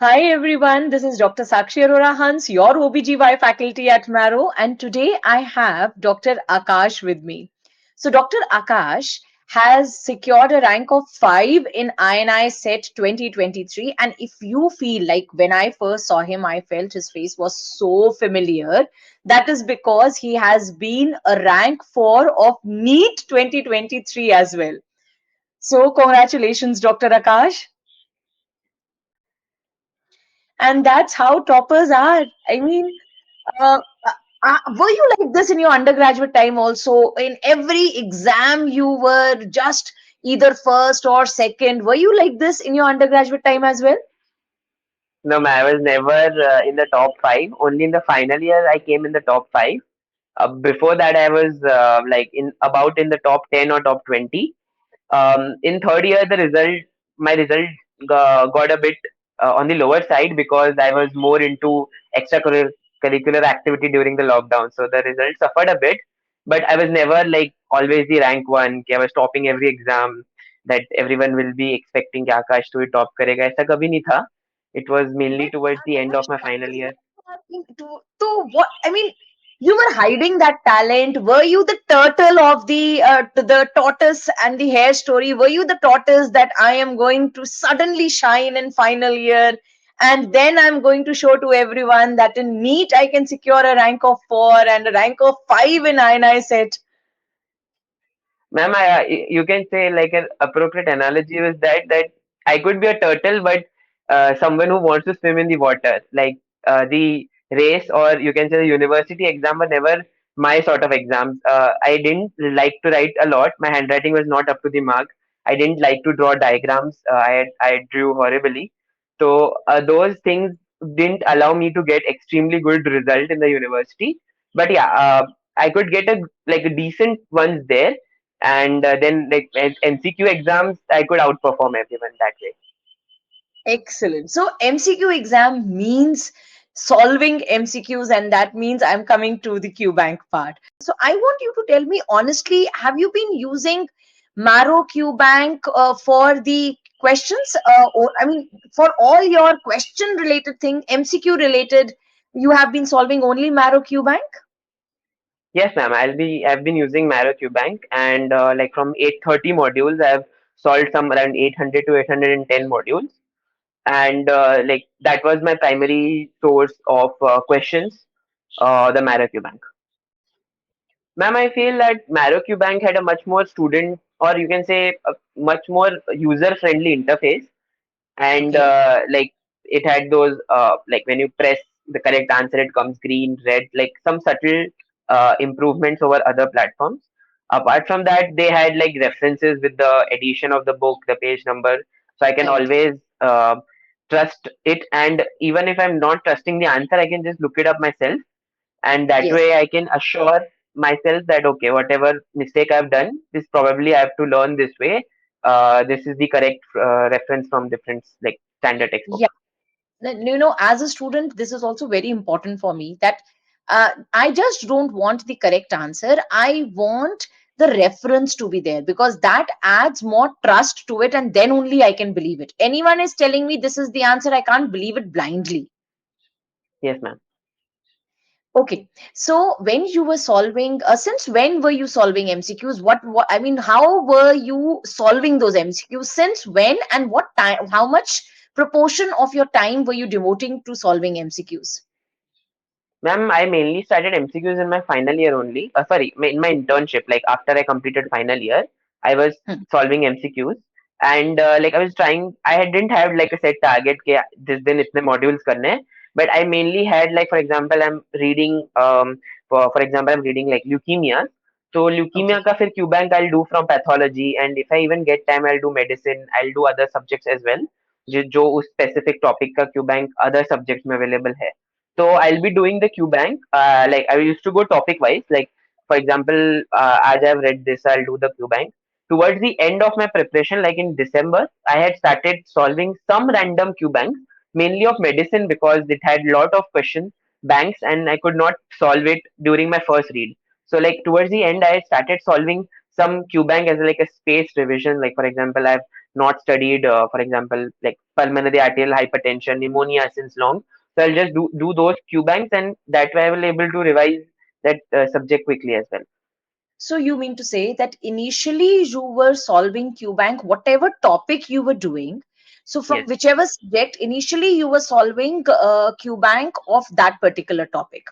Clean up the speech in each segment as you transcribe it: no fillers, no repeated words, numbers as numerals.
Hi everyone, this is Dr. Sakshi Arora Hans, your OBGY faculty at Marrow, and today I have Dr. Aakash with me. So, Dr. Aakash has secured a rank of 5 in INI-CET 2023. And if you feel like when I first saw him, I felt his face was so familiar, that is because he has been a rank 4 of NEET 2023 as well. So, congratulations, Dr. Aakash. And that's how toppers are. I mean, uh, were you like this in your undergraduate time also? In every exam, you were just either first or second. Were you like this in your undergraduate time as well? No, ma'am, I was never in the top five. Only in the final year I came in the top five. Before that, I was like in the top 10 or top 20. In third year, my result got a bit on the lower side because I was more into extracurricular activity during the lockdown. So the result suffered a bit, but I was never like always the rank one. I was topping every exam that everyone will be expecting कि आकाश to top करेगा ऐसा कभी नहीं था. It was mainly Then towards the end of Akash, my that final is year. what I'm asking to what I mean. You were hiding that talent. Were you the turtle of the tortoise and the hare story? Were you the tortoise that I am going to suddenly shine in final year, and then I'm going to show to everyone that in NEET I can secure a rank of 4 and a rank of 5 in INI set? Ma'am, you can say like an appropriate analogy was that I could be a turtle, but someone who wants to swim in the water. Like the race, or you can say the university exam, were never my sort of exams. I didn't like to write a lot. My handwriting was not up to the mark. I didn't like to draw diagrams. I drew horribly. So those things didn't allow me to get extremely good result in the university. But yeah, I could get a decent ones there, and then like MCQ exams, I could outperform everyone that way. Excellent. So MCQ exam means solving MCQs, and that means I'm coming to the QBank part. So I want you to tell me honestly, have you been using Marrow QBank for the questions, or I mean, for all your question related thing, MCQ related, you have been solving only Marrow QBank? Yes, ma'am. I've been using Marrow QBank, and like from 830 modules, I've solved some around 800 to 810 modules, and like that was my primary source of questions. The Marrow QBank. Ma'am, I feel that Marrow QBank had a much more student, or you can say a much more user-friendly interface, and Okay. like it had those like when you press the correct answer it comes green, red, like some subtle improvements over other platforms. Apart from that, they had like references with the edition of the book, the page number, so I can Correct. always trust it, and even if I'm not trusting the answer, I can just look it up myself, and that Yes. way I can assure myself that okay, whatever mistake I've done, this probably I have to learn this way. This is the correct reference from different like standard textbook. Yeah. As a student, this is also very important for me that I just don't want the correct answer. I want the reference to be there because that adds more trust to it, and then only I can believe it. Anyone is telling me this is the answer, I can't believe it blindly. Yes, ma'am. Okay, so when you were solving, since when were you solving MCQs? What I mean, how were you solving those MCQs? Since when and what time? How much proportion of your time were you devoting to solving MCQs? Ma'am, I mainly started MCQs in my final year only. Sorry, in my internship. Like after I completed final year, I was Hmm. solving MCQs, and like I was trying. Didn't have like a set target. कि this दिन इतने modules करने हैं. But I mainly had like, for example, I'm reading for example, I'm reading like leukemia. So leukemia Okay. का फिर QBank I'll do from pathology, and if I even get time, I'll do medicine. I'll do other subjects as well. जो उस specific topic का QBank other subjects में available है. So I'll be doing the QBank. Like I used to go topic wise. Like for example, as I've read this, I'll do the QBank. Towards the end of my preparation, like in December, I had started solving some random QBanks, mainly of medicine because it had lot of question banks, and I could not solve it during my first read. So like towards the end, I started solving some QBank as like a space revision. Like for example, I've not studied, for example, like pulmonary arterial hypertension, pneumonia since long. So I'll just do those QBanks, and that way I will able to revise that subject quickly as well. So you mean to say that initially you were solving QBank, whatever topic you were doing. So from Yes, whichever subject, initially you were solving QBank of that particular topic.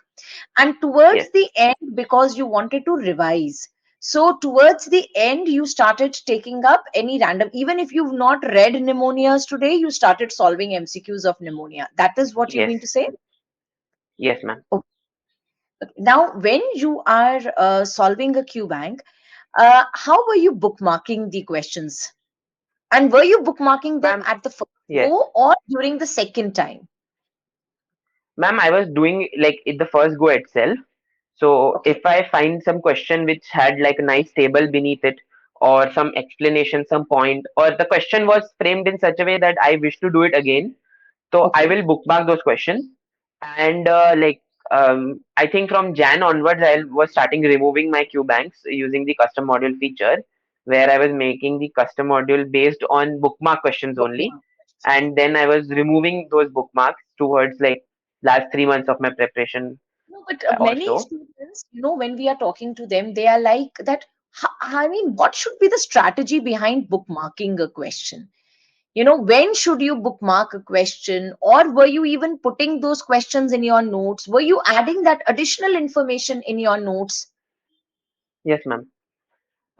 And yes, towards the end, because you wanted to revise, so towards the end, you started taking up any random, even if you've not read pneumonias today, you started solving MCQs of pneumonia. That is what you yes, mean to say? yes, ma'am. Now, when you are solving a QBank, how were you bookmarking the questions? And were you bookmarking them Ma'am, at the first yes. go or during the second time? Ma'am, I was doing like in the first go itself. So Okay, if I find some question which had like a nice table beneath it, or some explanation, some point, or the question was framed in such a way that I wish to do it again, so I okay, will bookmark those questions. And I think from Jan onwards, I was starting removing my Q banks using the custom module feature, where I was making the custom module based on bookmark questions only. bookmark questions. And then I was removing those bookmarks towards like last 3 months of my preparation No, but or many so. students, when we are talking to them, they are like that. I mean, what should be the strategy behind bookmarking a question? When should you bookmark a question? Or were you even putting those questions in your notes? Were you adding that additional information in your notes? Yes, ma'am.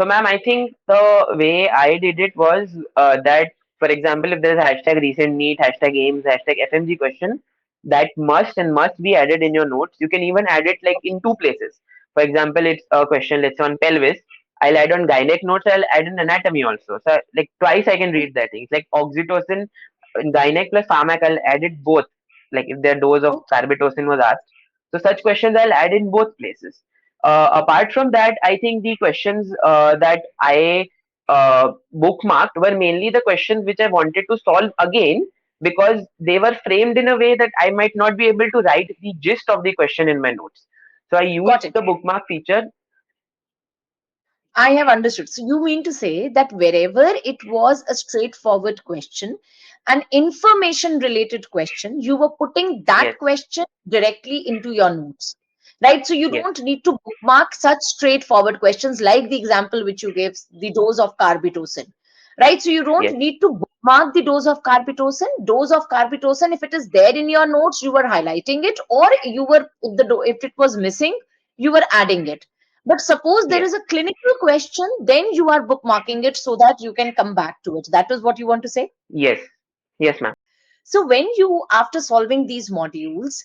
So, ma'am, I think the way I did it was that, for example, if there's a hashtag recent neat, hashtag aims, hashtag FMG question, that must be added in your notes. You can even add it like in two places. For example, it's a question, let's say on pelvis. I'll add on gynec notes, I'll add in anatomy also. So, like twice I can read that thing. It's like oxytocin, gynec plus pharmac, I'll add it both. Like if their dose of Okay, carbitocin was asked. So, such questions I'll add in both places. Apart from that, I think the questions that I bookmarked were mainly the questions which I wanted to solve again, because they were framed in a way that I might not be able to write the gist of the question in my notes. So I used got it. the bookmark feature. I have understood. So you mean to say that wherever it was a straightforward question, an information related question, you were putting that Yes, question directly into your notes, right? So you yes, don't need to bookmark such straightforward questions like the example which you gave, the dose of carbitocin, right? So you don't yes, need to bookmark the dose of carbitocin. Dose of carbitocin, if it is there in your notes, you were highlighting it, or you were, if it was missing, you were adding it. But suppose there yes, is a clinical question, then you are bookmarking it so that you can come back to it. That is what you want to say? yes, yes, ma'am. So, when you, after solving these modules,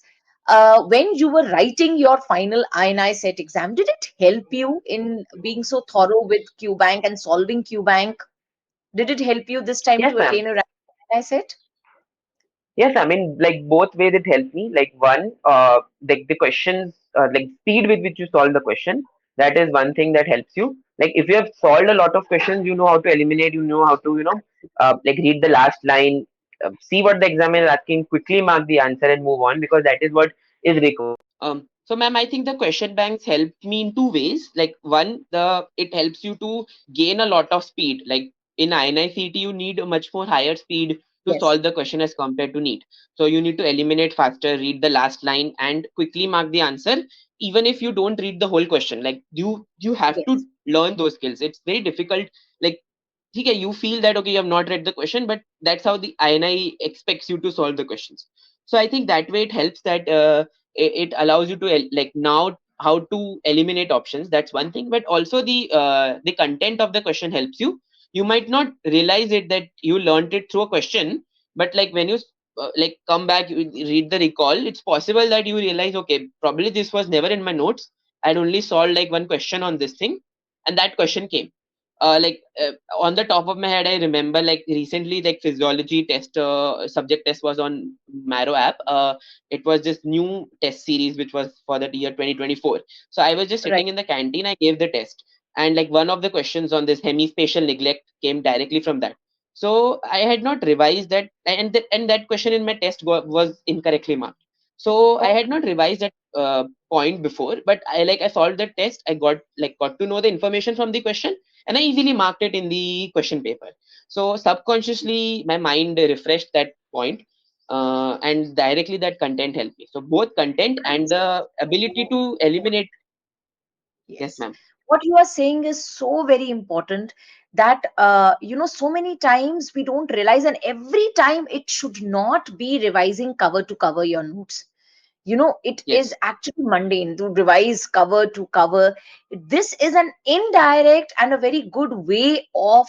when you were writing your final INI-CET exam, did it help you in being so thorough with QBank and solving QBank? Did it help you this time Yes, to ma'am. attain a rank INI-CET? Yes, I mean, like both ways it helped me. Like one, like the questions, like speed with which you solve the question, that is one thing that helps you. Like if you have solved a lot of questions, you know how to eliminate, you know how to, like read the last line, see what the examiner is asking, quickly mark the answer and move on, because that is what is required. So ma'am, I think the question banks help me in two ways. Like one, the it helps you to gain a lot of speed. Like in INI-CET, you need a much more higher speed to Yes, solve the question as compared to NEET. So you need to eliminate faster, read the last line, and quickly mark the answer, even if you don't read the whole question. Like you have to yes, learn those skills. It's very difficult. Like okay, you feel that okay, you have not read the question, but that's how the INI expects you to solve the questions. So I think that way it helps that it allows you to like now how to eliminate options. That's one thing, but also the content of the question helps you. You might not realize it that you learned it through a question, but like when you like come back, you read the recall, it's possible that you realize okay, probably this was never in my notes. I'd only solved like one question on this thing, and that question came on the top of my head, I remember like recently like physiology test subject test was on Marrow app. It was this new test series which was for the year 2024. So I was just right. sitting in the canteen, I gave the test, and like one of the questions on this hemispatial neglect came directly from that. So I had not revised that, and that question in my test was incorrectly marked. So I Okay. had not revised that point before, but I solved the test. I got to know the information from the question, and I easily marked it in the question paper. So subconsciously, my mind refreshed that point, and directly that content helped me. So both content and the ability to eliminate. Yes, Yes. ma'am. What you are saying is so very important that, so many times we don't realize, and every time it should not be revising cover to cover your notes. It is Yes. actually mundane to revise cover to cover. This is an indirect and a very good way of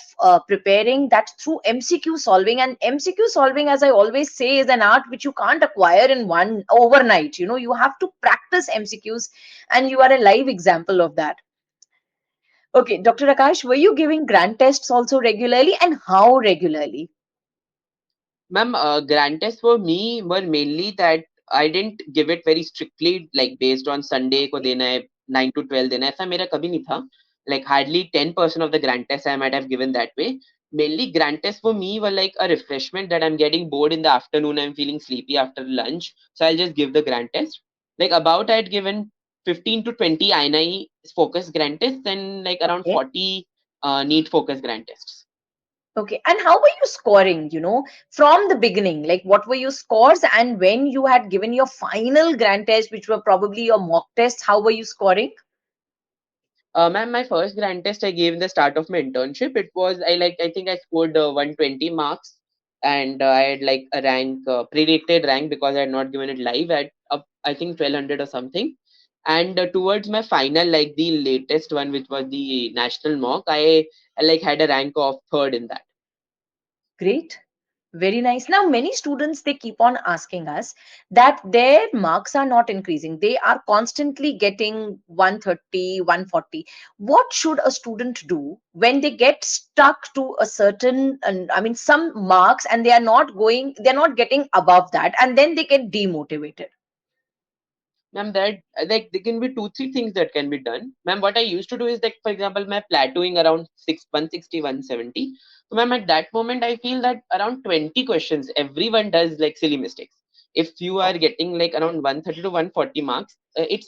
preparing, that through MCQ solving. And MCQ solving, as I always say, is an art which you can't acquire in one overnight. You have to practice MCQs, and you are a live example of that. Okay, Dr. Akash, were you giving grant tests also regularly, and how regularly? Ma'am, grant tests for me were mainly that I didn't give it very strictly, like based on Sunday को देना है 9 to 12 देना है, ऐसा मेरा कभी नहीं था. Like hardly 10% of the grant tests I might have given that way. Mainly grant tests for me were like a refreshment that I'm getting bored in the afternoon, I'm feeling sleepy after lunch, so I'll just give the grant test. Like about I'd given 15 to 20 INI focus grant tests and like around Okay. 40 need focus grant tests. Okay. And how were you scoring, from the beginning? Like, what were your scores? And when you had given your final grant test, which were probably your mock tests, how were you scoring? Ma'am, my first grant test I gave in the start of my internship. It was I think I scored 120 marks, and I had like a rank, predicted rank, because I had not given it live at up I think 1200 or something. And towards my final, like the latest one, which was the national mock, I like had a rank of third in that. Great. Very nice. Now, many students, they keep on asking us that their marks are not increasing. They are constantly getting 130, 140. What should a student do when they get stuck to a certain, some marks, and they're not getting above that, and then they get demotivated? Ma'am, that like there can be two, three things that can be done. Ma'am, what I used to do is like, for example, my plateauing around 160, 170. So, ma'am, at that moment, I feel that around 20 questions, everyone does like silly mistakes. If you are Okay. getting like around 130 to 140 marks, if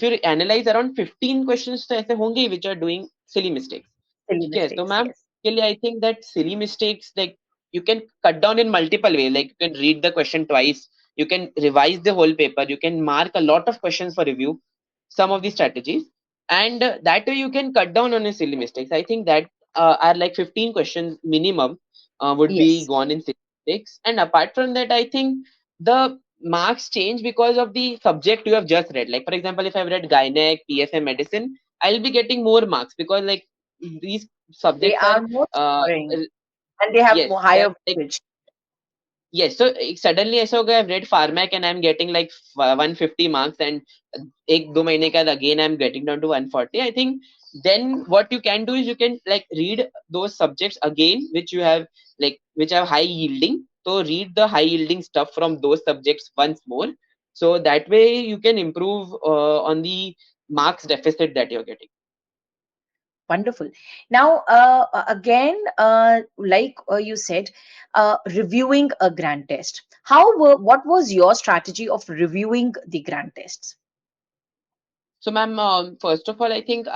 you analyze around 15 questions, तो ऐसे होंगे which are doing silly mistakes. Silly Okay, so mistakes, ma'am, yes. actually, I think that silly mistakes, like you can cut down in multiple ways. Like you can read the question twice, you can revise the whole paper, you can mark a lot of questions for review, some of the strategies, and that way you can cut down on your silly mistakes. I think that are like 15 questions minimum would be Yes. gone in silly mistakes. And apart from that, I think the marks change because of the subject you have just read. Like for example, if I've read gynec, PSM, medicine, I'll be getting more marks because like these They subjects are are more uh, scoring, and they have yes, more they're higher like. weightage. Yes, so suddenly ऐसा हो गया I've read Pharmac and I'm getting like 150 marks, and एक दो महीने के बाद again I'm getting down to 140. I think then what you can do is you can like read those subjects again which you have like which have high yielding. So read the high yielding stuff from those subjects once more. So that way you can improve on the marks deficit that you're getting. Wonderful. Now, again, like you said, reviewing a grant test. What was your strategy of reviewing the grant tests? So ma'am, first of all, I think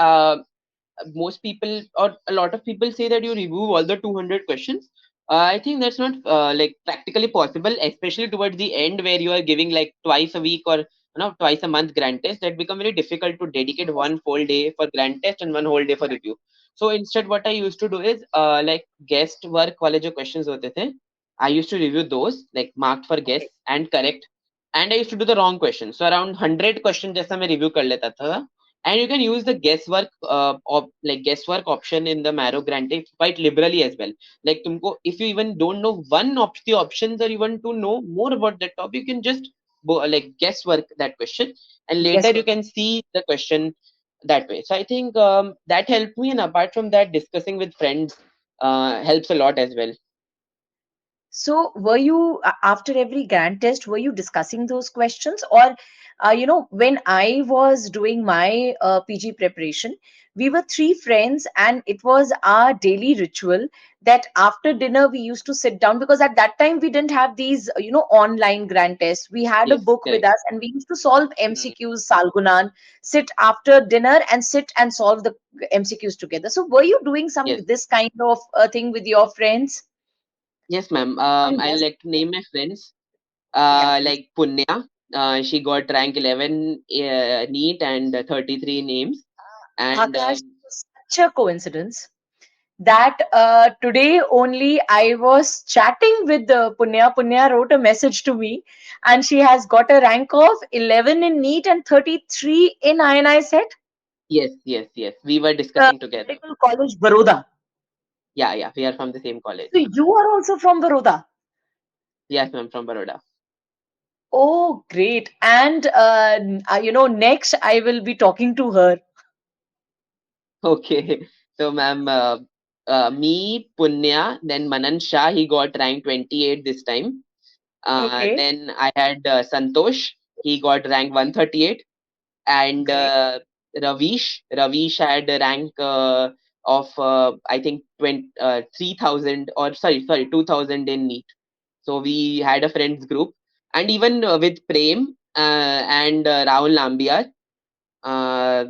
most people or a lot of people say that you review all the 200 questions. I think that's not like practically possible, especially towards the end where you are giving like twice a week or twice a month grant test. That become very difficult to dedicate one whole day for grant test and one whole day for review. So instead, what I used to do is like guest work वाले जो questions होते थे, I used to review those like marked for guess Okay. and correct, and I used to do the wrong question. So around 100 question जैसा मैं review कर लेता था, and you can use the guesswork like guesswork option in the marrow granting quite liberally as well. Like tumko, if you even don't know one of the options or you want to know more about that topic, you can just like guesswork that question, and later you Guesswork. can see the question that way. So I think that helped me, and apart from that, discussing with friends helps a lot as well. So, were you, after every grand test, were you discussing those questions? Or, when I was doing my PG preparation, we were three friends, and it was our daily ritual that after dinner we used to sit down, because at that time we didn't have these, online grand tests. We had a Yes, book with correct. us, and we used to solve Mm. MCQs, Salgunan, sit after dinner and sit and solve the MCQs together. So, were you doing some Yes, this kind of thing with your friends? yes, ma'am. Oh, I yes. like to name my friends. Yeah, please. Like Punya, she got rank 11 NEET and 33 names. And Akash, such a coincidence that today only I was chatting with Punya. Punya wrote a message to me, and she has got a rank of 11 in NEET and 33 in INI-CET, yes, yes, yes, we were discussing together. Medical College, Baroda. Yeah, yeah, we are from the same college. So you are also from Baroda. Yes, ma'am, from Baroda. Oh, great. And, next I will be talking to her. Okay. So, ma'am, me, Punya, then Manan Shah, he got rank 28 this time. Okay, Then I had Santosh, he got rank 138. And great. Ravish had a rank of I think 20, 3000, or sorry 2000 in NEET. So we had a friends group, and even with Prem and Rahul Nambiar, uh,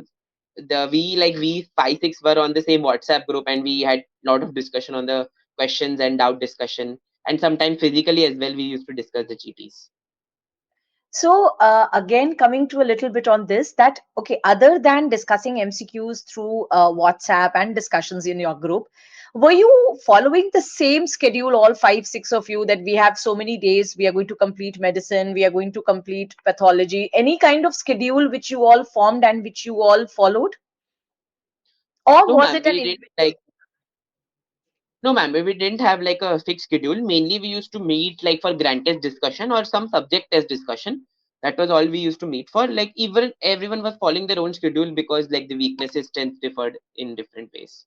the we 5 6 were on the same WhatsApp group, and we had lot of discussion on the questions and doubt discussion, and sometimes physically as well we used to discuss the GTs. So, again, coming to a little bit on this, that, okay, other than discussing MCQs through WhatsApp and discussions in your group, were you following the same schedule, all five, six of you, that we have so many days, we are going to complete medicine, we are going to complete pathology, any kind of schedule which you all formed and which you all followed? Or No, was ma'am, it an we did individual? like No, ma'am, we didn't have like a fixed schedule. Mainly, we used to meet like for grant test discussion or some subject test discussion. That was all we used to meet for. Like even everyone was following their own schedule because like the weaknesses, strengths differed in different ways.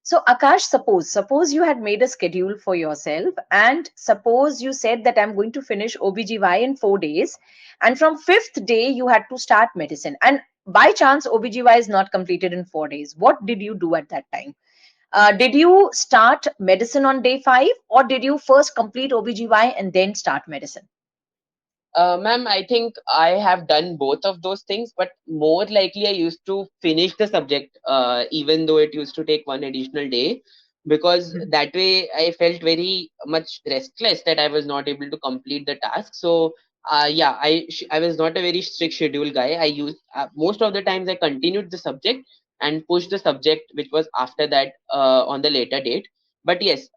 So, Akash, suppose you had made a schedule for yourself, and suppose you said that I'm going to finish OBGY in 4 days, and from fifth day you had to start medicine, and by chance OBGY is not completed in 4 days. What did you do at that time? Did you start medicine on day five, or did you first complete OBGY and then start medicine? Ma'am, I think I have done both of those things, but more likely I used to finish the subject, even though it used to take one additional day, because that way I felt very much restless that I was not able to complete the task. So, yeah, I was not a very strict schedule guy. I used most of the times I continued the subject and pushed the subject which was after that on the later date. But yes,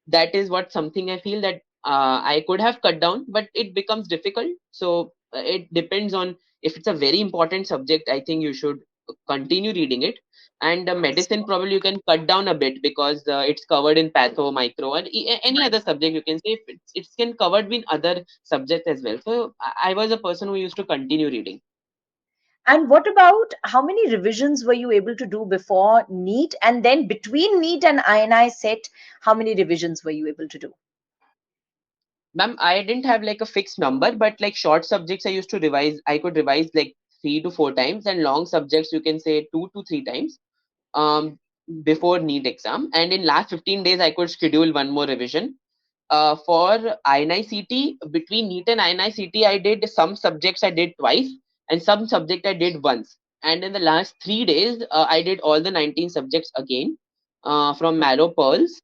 that is what something I feel that I could have cut down, but it becomes difficult. So it depends on if it's a very important subject. I think you should continue reading it. And medicine probably you can cut down a bit because it's covered in patho, micro, and any other subject you can say it's can covered in other subjects as well. So I was a person who used to continue reading. And what about how many revisions were you able to do before NEET, and then between NEET and INI-CET, how many revisions were you able to do? Ma'am, I didn't have like a fixed number, but like short subjects, I used to revise. I could revise like 3 to 4 times, and long subjects, you can say 2 to 3 times before NEET exam. And in last 15 days, I could schedule one more revision. For INI-CT, between NEET and INI-CT, I did some subjects I did twice, and some subject I did once. And in the last 3 days, I did all the 19 subjects again from Marrow Pearls,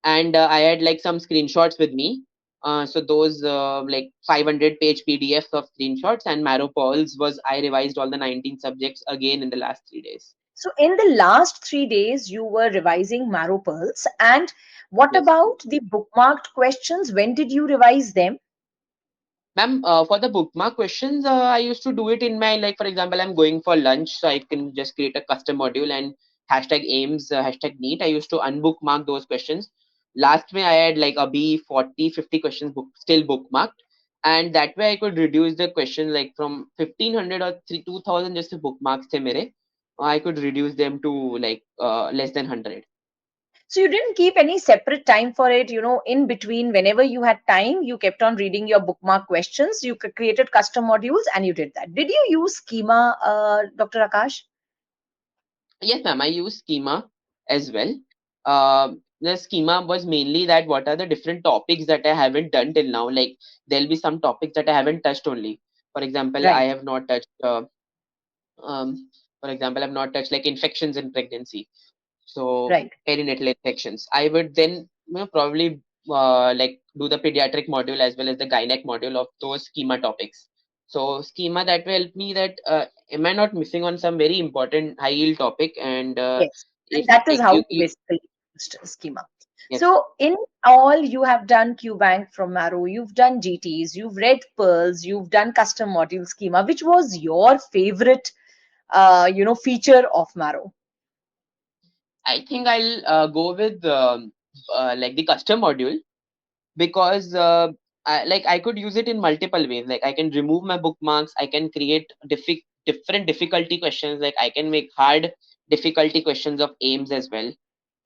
and I had like some screenshots with me. So those like 500-page PDFs of screenshots and Marrow Pearls was I revised all the 19 subjects again in the last 3 days. So, in the last 3 days, you were revising Marrow Pearls. And what Yes. about the bookmarked questions? When did you revise them? Ma'am, for the bookmark questions, I used to do it in my, like, for example, I'm going for lunch, so I can just create a custom module and hashtag aims, hashtag neat. I used to unbookmark those questions. Last May, I had like a B 40, 50 questions still bookmarked. And that way, I could reduce the question like from 1500 or 2000 just to bookmarks the mere. I could reduce them to like less than 100. So you didn't keep any separate time for it, in between, whenever you had time, you kept on reading your bookmark questions, you created custom modules, and you did that. Did you use Schema, Dr. Akash? Yes, ma'am. I use Schema as well. The Schema was mainly that what are the different topics that I haven't done till now. Like there'll be some topics that I haven't touched only. For example, I Right, have not touched. For example, I've not touched like infections in pregnancy. So right. perinatal infections. I would then probably like do the pediatric module as well as the gynec module of those schema topics. So schema that will help me that am I not missing on some very important high yield topic, and Yes. And if that is like how you you basically used Schema. yes. So in all, you have done QBank from Marrow, you've done GTs, you've read Pearls, you've done custom module Schema. Which was your favorite, feature of Marrow? I think I'll go with like the custom module, because I could use it in multiple ways. Like I can remove my bookmarks, I can create different difficulty questions, like I can make hard difficulty questions of aims as well,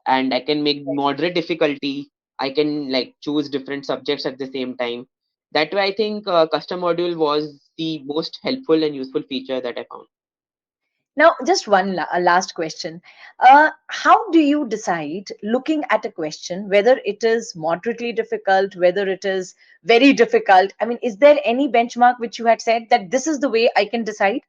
and I can make moderate difficulty. I can like choose different subjects at the same time. That way I think custom module was the most helpful and useful feature that I found. Now, just one last question. How do you decide, looking at a question, whether it is moderately difficult, whether it is very difficult? I mean, is there any benchmark which you had said that this is the way I can decide?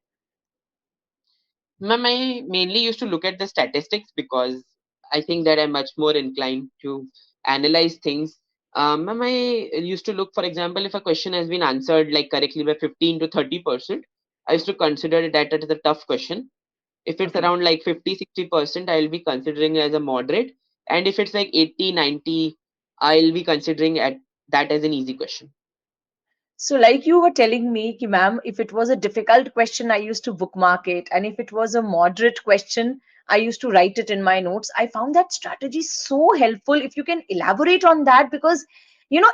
Ma'am, I mainly used to look at the statistics because I think that I'm much more inclined to analyze things. Ma'am, I used to look, for example, if a question has been answered like correctly by 15 to 30%, I used to consider that as a tough question. If it's Okay. around like 50-60%, I'll be considering as a moderate. And if it's like 80-90, I'll be considering at that as an easy question. So, like you were telling me, ki, ma'am, if it was a difficult question, I used to bookmark it. And if it was a moderate question, I used to write it in my notes. I found that strategy so helpful. If you can elaborate on that, because,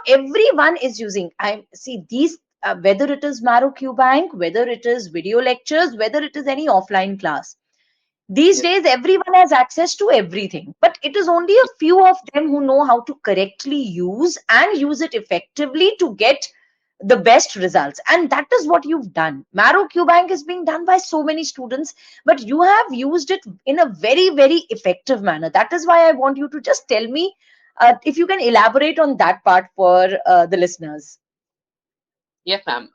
everyone is using, I see these, whether it is Marrow Q Bank, whether it is video lectures, whether it is any offline class. These Yes, days, everyone has access to everything, but it is only a few of them who know how to correctly use and use it effectively to get the best results. And that is what you've done. Marrow QBank is being done by so many students, but you have used it in a very, very effective manner. That is why I want you to just tell me if you can elaborate on that part for the listeners. yes, ma'am.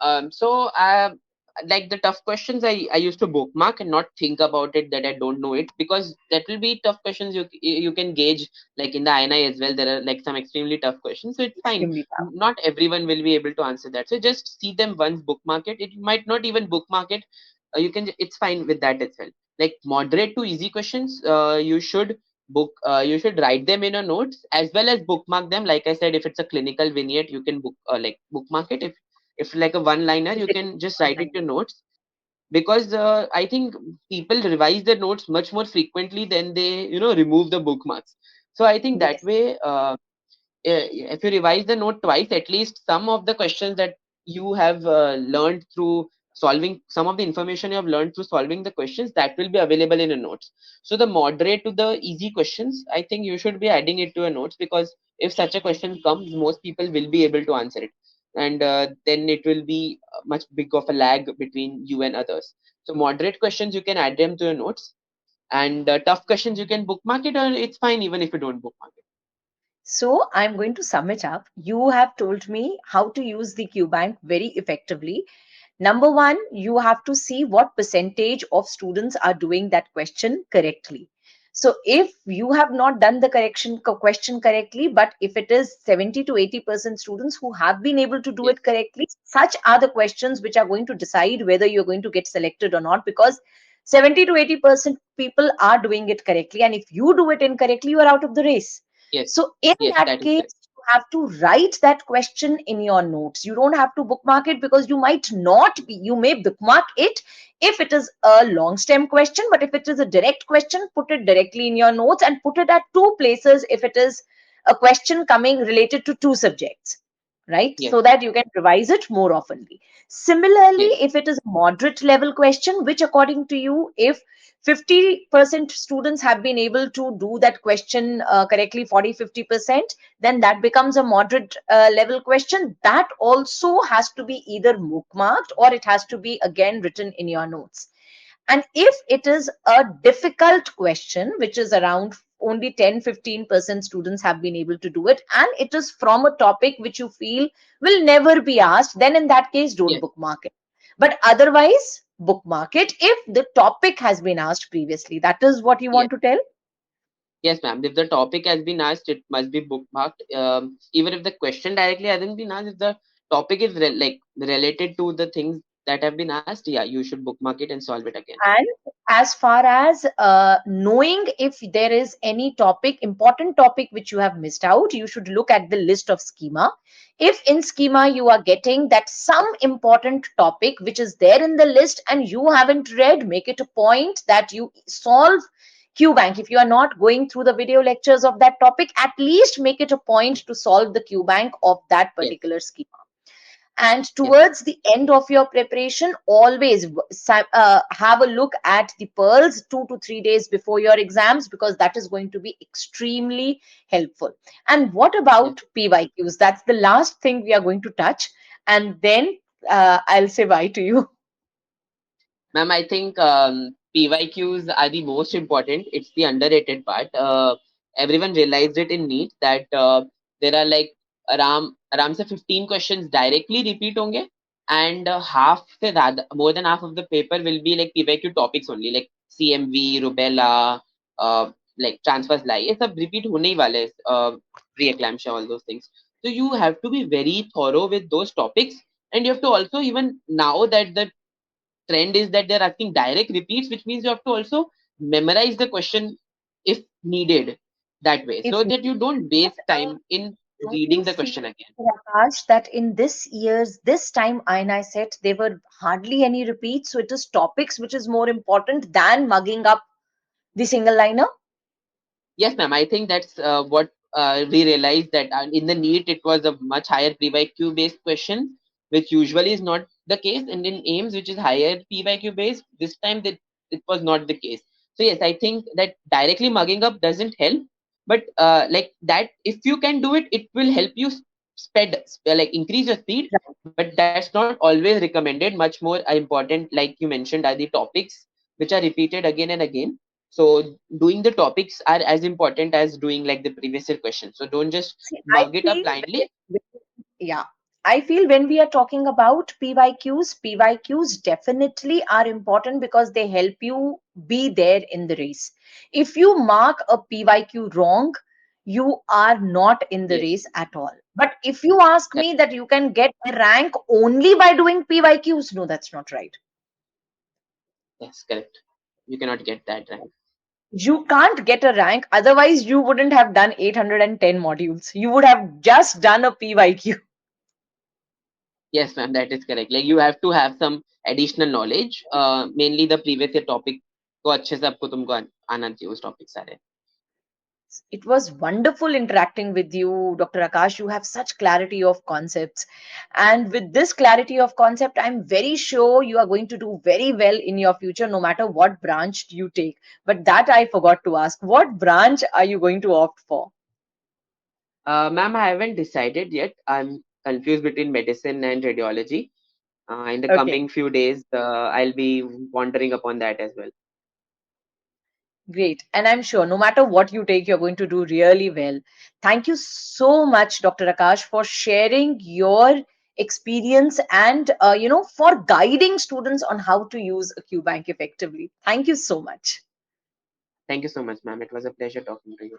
Like the tough questions, I used to bookmark and not think about it that I don't know it, because that will be tough questions you can gauge like in the INI as well. There are like some extremely tough questions, so it's fine. Extremely powerful. Not everyone will be able to answer that. So just see them once, bookmark it. It might not even bookmark it. You can. It's fine with that as well. Like moderate to easy questions, you should you should write them in a notes as well as bookmark them. Like I said, if it's a clinical vignette, you can like bookmark it. If like a one liner, you can just write it in notes, because I think people revise their notes much more frequently than they remove the bookmarks. So I think that Yes. way if you revise the note twice, at least some of the questions that you have learned through solving, some of the information you have learned through solving the questions, that will be available in a notes. So the moderate to the easy questions, I think you should be adding it to a notes, because if such a question comes, most people will be able to answer it, and then it will be much big of a lag between you and others. So moderate questions, you can add them to your notes, and tough questions, you can bookmark it, or it's fine even if you don't bookmark it. So I'm going to sum it up. You have told me how to use the QBank very effectively. Number one, you have to see what percentage of students are doing that question correctly. So if you have not done the question correctly, but if it is 70 to 80% students who have been able to do Yes, it correctly, such are the questions which are going to decide whether you're going to get selected or not, because 70 to 80% people are doing it correctly. And if you do it incorrectly, you are out of the race. yes, So in yes, that that is case, correct. you have to write that question in your notes. You don't have to bookmark it, because you might not be, you may bookmark it if it is a long stem question, but if it is a direct question, put it directly in your notes and put it at two places if it is a question coming related to two subjects, right? Yes, So that you can revise it more oftenly. Similarly, yes, if it is a moderate level question, which according to you, if 50% students have been able to do that question correctly, 40-50%, then that becomes a moderate level question. That also has to be either bookmarked or it has to be again written in your notes. And if it is a difficult question, which is around only 10-15% students have been able to do it, and it is from a topic which you feel will never be asked, then in that case, don't Yes, bookmark it. But otherwise, bookmark it if the topic has been asked previously. That is what you yes, want to tell? yes, ma'am. If the topic has been asked, it must be bookmarked. Even if the question directly hasn't been asked, if the topic is related to the things that have been asked, yeah, you should bookmark it and solve it again. And as far as knowing if there is any topic, important topic which you have missed out, you should look at the list of schema. If in schema you are getting that some important topic which is there in the list and you haven't read, make it a point that you solve QBank. If you are not going through the video lectures of that topic, at least make it a point to solve the QBank of that Yes, particular schema. And yes, towards the end of your preparation, always have a look at the pearls 2 to 3 days before your exams, because that is going to be extremely helpful. And what yes. about PYQs? That's the last thing we are going to touch, and then I'll say bye to you. Ma'am, I think PYQs are the most important. It's the underrated part. Everyone realized it in NEET that there are like around say 15 questions directly repeat होंगे, and half से ज़्यादा more than half of the paper will be like PYQ topics only, like CMV, rubella, uh, like transverse lie. ये सब repeat होने ही वाले pre-eclampsia, all those things. So you have to be very thorough with those topics, and you have to also, even now that the trend is that they're asking direct repeats, which means you have to also memorize the question if needed, that way, If so that you don't but, waste time in don't you reading the feel, question again. Aakash, that in this time INI-CET, there were hardly any repeats, so it is topics which is more important than mugging up the single liner? Yes, ma'am. I think that's what we realized, that in the NEET it was a much higher PYQ based question, which usually is not the case, and in AIMS, which is higher PYQ based, this time that it was not the case. So yes, I think that directly mugging up doesn't help, but like that, if you can do it, it will help you like increase your speed. But that's not always recommended. Much more important, like you mentioned, are the topics which are repeated again and again. So doing the topics are as important as doing like the previous year questions. So don't just See, I mug it up feel, blindly. yeah, I feel when we are talking about PYQs definitely are important because they help you be there in the race. If you mark a PYQ wrong, you are not in the Yes, race at all. But if you ask correct. me that you can get a rank only by doing PYQs, no, that's not right. Yes, correct. You cannot get that rank. You can't get a rank, otherwise, you wouldn't have done 810 modules. You would have just done a PYQ. Yes, ma'am, that is correct. Like you have to have some additional knowledge. Mainly the previous year topic को अच्छे से आपको तुमको आना चाहिए उस topic सारे. It was wonderful interacting with you, Dr. Akash. You have such clarity of concepts. And with this clarity of concept, I'm very sure you are going to do very well in your future, no matter what branch you take. But that I forgot to ask. What branch are you going to opt for? Ma'am, I haven't decided yet. I'm confused between medicine and radiology. In the Okay. coming few days, I'll be wandering upon that as well. Great. And I'm sure no matter what you take, you're going to do really well. Thank you so much, Dr. Akash, for sharing your experience and, for guiding students on how to use a QBank effectively. Thank you so much. Thank you so much, ma'am. It was a pleasure talking to you.